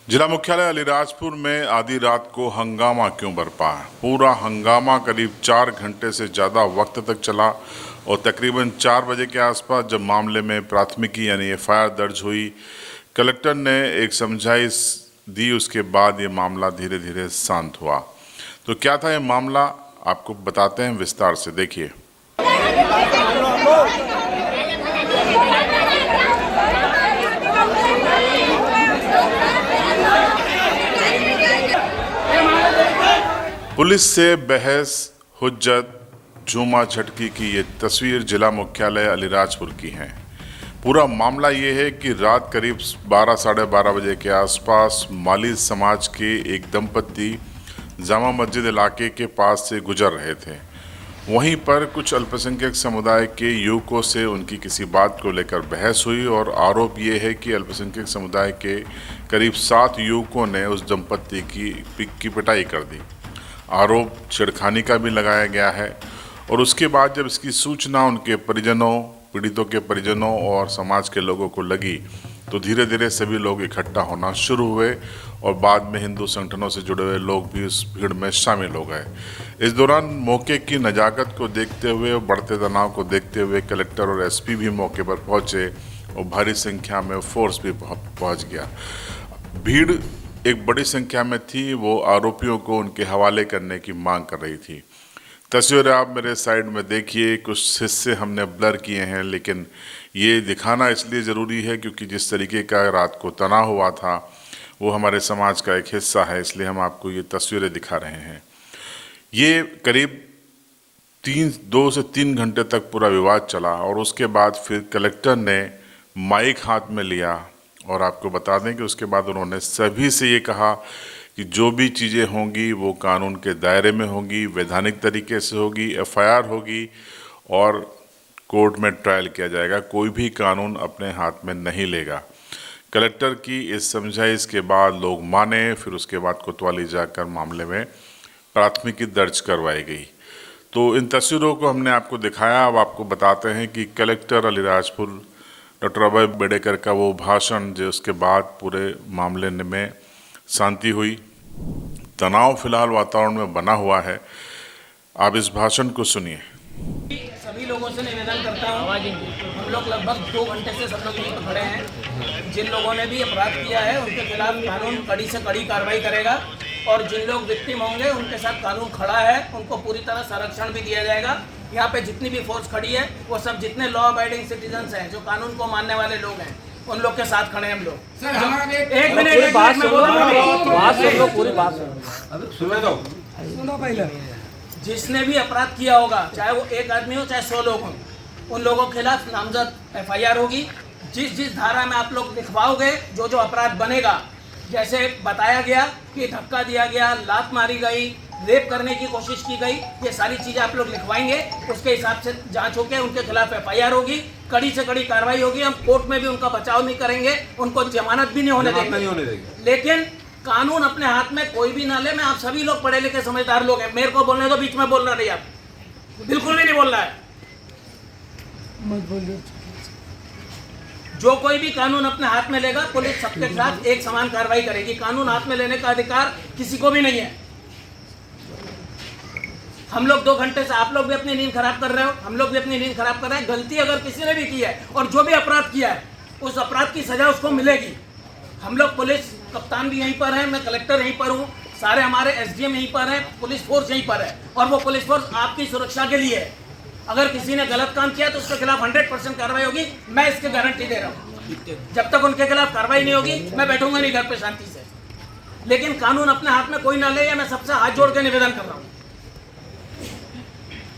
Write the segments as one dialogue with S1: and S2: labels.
S1: जिला मुख्यालय अलीराजपुर में आधी रात को हंगामा क्यों बरपा। पूरा हंगामा करीब 4 घंटे से ज़्यादा वक्त तक चला और तकरीबन 4 बजे के आसपास जब मामले में प्राथमिकी यानी एफआईआर दर्ज हुई, कलेक्टर ने एक समझाइश दी। उसके बाद ये मामला धीरे धीरे शांत हुआ। तो क्या था ये मामला, आपको बताते हैं विस्तार से, देखिए। पुलिस से बहस, हुज्जत, झूमा झटकी की ये तस्वीर जिला मुख्यालय अलीराजपुर की है। पूरा मामला ये है कि रात करीब 12 साढ़े 12 बजे के आसपास माली समाज के एक दंपति जामा मस्जिद इलाके के पास से गुजर रहे थे। वहीं पर कुछ अल्पसंख्यक समुदाय के युवकों से उनकी किसी बात को लेकर बहस हुई और आरोप ये है कि अल्पसंख्यक समुदाय के करीब 7 युवकों ने उस दंपति की पिटाई कर दी। आरोप छेड़खानी का भी लगाया गया है। और उसके बाद जब इसकी सूचना उनके परिजनों, पीड़ितों के परिजनों और समाज के लोगों को लगी तो धीरे धीरे सभी लोग इकट्ठा होना शुरू हुए और बाद में हिंदू संगठनों से जुड़े हुए लोग भी उस भीड़ में शामिल हो गए। इस दौरान मौके की नज़ाकत को देखते हुए और बढ़ते तनाव को देखते हुए कलेक्टर और एसपी भी मौके पर पहुंचे और भारी संख्या में फोर्स भी पहुंच गया। भीड़ एक बड़ी संख्या में थी, वो आरोपियों को उनके हवाले करने की मांग कर रही थी। तस्वीरें आप मेरे साइड में देखिए, कुछ हिस्से हमने ब्लर किए हैं, लेकिन ये दिखाना इसलिए ज़रूरी है क्योंकि जिस तरीके का रात को तनाव हुआ था वो हमारे समाज का एक हिस्सा है, इसलिए हम आपको ये तस्वीरें दिखा रहे हैं। ये करीब 2 से 3 घंटे तक पूरा विवाद चला और उसके बाद फिर कलेक्टर ने माइक हाथ में लिया और आपको बता दें कि उसके बाद उन्होंने सभी से ये कहा कि जो भी चीज़ें होंगी वो कानून के दायरे में होंगी, वैधानिक तरीके से होगी, एफआईआर होगी और कोर्ट में ट्रायल किया जाएगा। कोई भी कानून अपने हाथ में नहीं लेगा। कलेक्टर की इस समझाइश के बाद लोग माने, फिर उसके बाद कोतवाली जाकर मामले में प्राथमिकी दर्ज करवाई गई। तो इन तस्वीरों को हमने आपको दिखाया। अब आपको बताते हैं कि कलेक्टर अलीराजपुर डॉक्टर अभय बेडेकर का वो भाषण, जो उसके बाद पूरे मामले में शांति हुई। तनाव फिलहाल वातावरण में बना हुआ है। आप इस भाषण को सुनिए।
S2: सभी लोगों से निवेदन करता हूँ, हम लोग लगभग 2 घंटे से सब लोग यहीं खड़े हैं। जिन लोगों ने भी अपराध किया है उनके खिलाफ कानून कड़ी से कड़ी कार्रवाई करेगा और जिन लोग विक्टिम होंगे उनके साथ कानून खड़ा है, उनको पूरी तरह संरक्षण भी दिया जाएगा। यहाँ पे जितनी भी फोर्स खड़ी है वो सब जितने लॉ अबाइडिंग सिटीजन्स हैं, जो कानून को मानने वाले लोग हैं, उन लोग के साथ खड़े हैं हम लोग। एक मिनट बात में पूरी बात सुनो पहले। जिसने भी अपराध किया होगा, चाहे वो एक आदमी हो चाहे 100 लोग हों, उन लोगों के खिलाफ नामजद एफआईआर होगी। जिस धारा में आप लोग लिखवाओगे, जो अपराध बनेगा, जैसे बताया गया कि धक्का दिया गया, लात मारी गई, रेप करने की कोशिश की गई, ये सारी चीज़ें आप लोग लिखवाएंगे, उसके हिसाब से जांच होकर उनके खिलाफ एफआईआर होगी, कड़ी से कड़ी कार्रवाई होगी। हम कोर्ट में भी उनका बचाव नहीं करेंगे, उनको जमानत भी नहीं होने देंगे। लेकिन कानून अपने हाथ में कोई भी ना ले। मैं आप सभी लोग पढ़े लिखे समझदार लोग हैं, मेरे को बोलने दो, बीच में बोलना नहीं, आप बिल्कुल भी नहीं बोलना है। जो कोई भी कानून अपने हाथ में लेगा, पुलिस सबके खिलाफ एक समान कार्रवाई करेगी। कानून हाथ में लेने का अधिकार किसी को भी नहीं है। हम लोग 2 घंटे से, आप लोग भी अपनी नींद खराब कर रहे हो, हम लोग भी अपनी नींद खराब कर रहे हैं। गलती अगर किसी ने भी की है और जो भी अपराध किया है, उस अपराध की सजा उसको मिलेगी। हम लोग पुलिस कप्तान भी यहीं पर है, मैं कलेक्टर यहीं पर हूँ, सारे हमारे एसडीएम यहीं पर है, पुलिस फोर्स यहीं पर है और वो पुलिस फोर्स आपकी सुरक्षा के लिए है। अगर किसी ने गलत काम किया तो उसके खिलाफ 100% कार्रवाई होगी, मैं इसकी गारंटी दे रहा हूँ। जब तक उनके खिलाफ कार्रवाई नहीं होगी मैं बैठूंगा नहीं घर पे शांति से। लेकिन कानून अपने हाथ में कोई ना ले, मैं सबसे हाथ जोड़ के निवेदन कर रहा हूँ।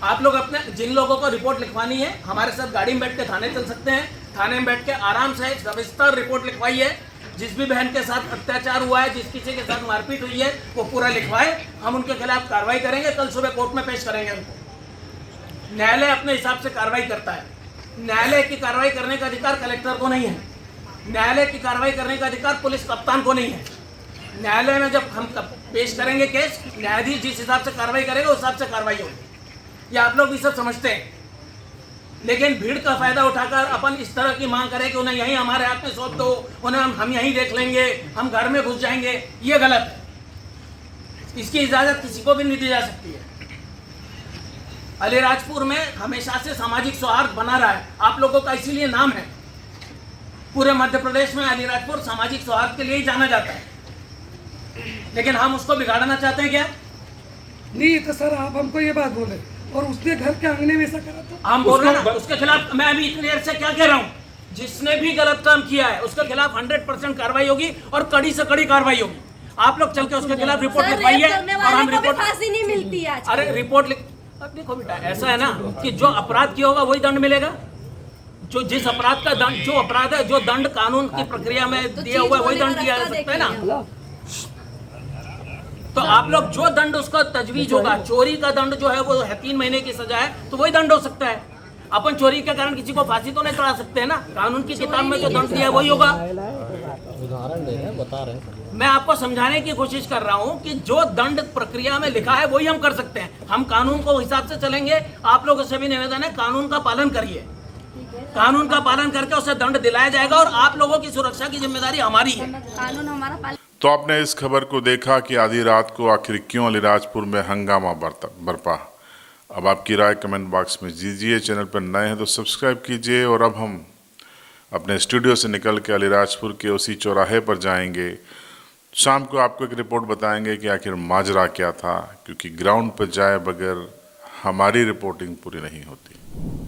S2: आप लोग अपने जिन लोगों को रिपोर्ट लिखवानी है, हमारे साथ गाड़ी में बैठ के थाने चल सकते हैं। थाने में बैठ के आराम से सविस्तर रिपोर्ट लिखवाई है। जिस भी बहन के साथ अत्याचार हुआ है, जिस किसी के साथ मारपीट हुई है, वो पूरा लिखवाए। हम उनके खिलाफ कार्रवाई करेंगे, कल सुबह कोर्ट में पेश करेंगे उनको। न्यायालय अपने हिसाब से कार्रवाई करता है। न्यायालय की कार्रवाई करने का अधिकार कलेक्टर को नहीं है। न्यायालय की कार्रवाई करने का अधिकार पुलिस कप्तान को नहीं है। न्यायालय में जब हम पेश करेंगे केस, न्यायाधीश जिस हिसाब से कार्रवाई करेगा उस हिसाब से कार्रवाई होगी। ये आप लोग भी सब समझते हैं। लेकिन भीड़ का फायदा उठाकर अपन इस तरह की मांग करें कि उन्हें यहीं हमारे हाथ में सौंप दो, उन्हें हम यहीं देख लेंगे, हम घर में घुस जाएंगे, ये गलत है। इसकी इजाजत किसी को भी नहीं दी जा सकती है। अलीराजपुर में हमेशा से सामाजिक सौहार्द बना रहा है, आप लोगों का इसीलिए नाम है। पूरे मध्य प्रदेश में अलीराजपुर सामाजिक सौहार्द के लिए ही जाना जाता है, लेकिन हम उसको बिगाड़ना चाहते हैं क्या?
S3: नहीं तो सर आप हमको ये बात बोले और उसने घर के आंगने में ऐसा करा था।
S2: हम बोल रहे हैं ना, उसके खिलाफ मैं अभी इतनी देर से क्या कह रहा हूँ, जिसने भी गलत काम किया है उसके खिलाफ 100% कार्रवाई होगी और कड़ी से कड़ी कार्रवाई होगी। आप लोग चल के उसके खिलाफ रिपोर्ट लिखवाइए और हम रिपोर्ट,
S4: फांसी नहीं मिलती है।
S2: अरे रिपोर्ट लिख, अब देखो बेटा ऐसा है ना कि जो अपराध किया होगा वही दंड मिलेगा। जो जिस अपराध का दंड, जो अपराध है, जो दंड कानून की प्रक्रिया में दिया हुआ है वही दंड दिया जा सकता है ना। तो आप लोग जो दंड उसका तजवीज होगा, चोरी का दंड जो है वो है 3 महीने की सजा है, तो वही दंड हो सकता है। अपन चोरी के कारण किसी को फांसी तो नहीं चढ़ा सकते हैं ना। कानून की किताब में जो दंड दिया है वही होगा।
S5: उदाहरण दे रहे हैं, बता रहे हैं।
S2: मैं आपको समझाने की कोशिश कर रहा हूं कि जो दंड प्रक्रिया में लिखा है वही हम कर सकते हैं। हम कानून को हिसाब से चलेंगे। आप लोगों से भी निवेदन है, कानून का पालन करिए। कानून का पालन करके उसे दंड दिलाया जाएगा और आप लोगों की सुरक्षा की जिम्मेदारी हमारी है।
S4: कानून हमारा पालन।
S1: तो आपने इस खबर को देखा कि आधी रात को आखिर क्यों अलीराजपुर में हंगामा बरपा। अब आपकी राय कमेंट बॉक्स में दीजिए। चैनल पर नए हैं तो सब्सक्राइब कीजिए। और अब हम अपने स्टूडियो से निकल के अलीराजपुर के उसी चौराहे पर जाएंगे। शाम को आपको एक रिपोर्ट बताएंगे कि आखिर माजरा क्या था, क्योंकि ग्राउंड पर जाए बगैर हमारी रिपोर्टिंग पूरी नहीं होती।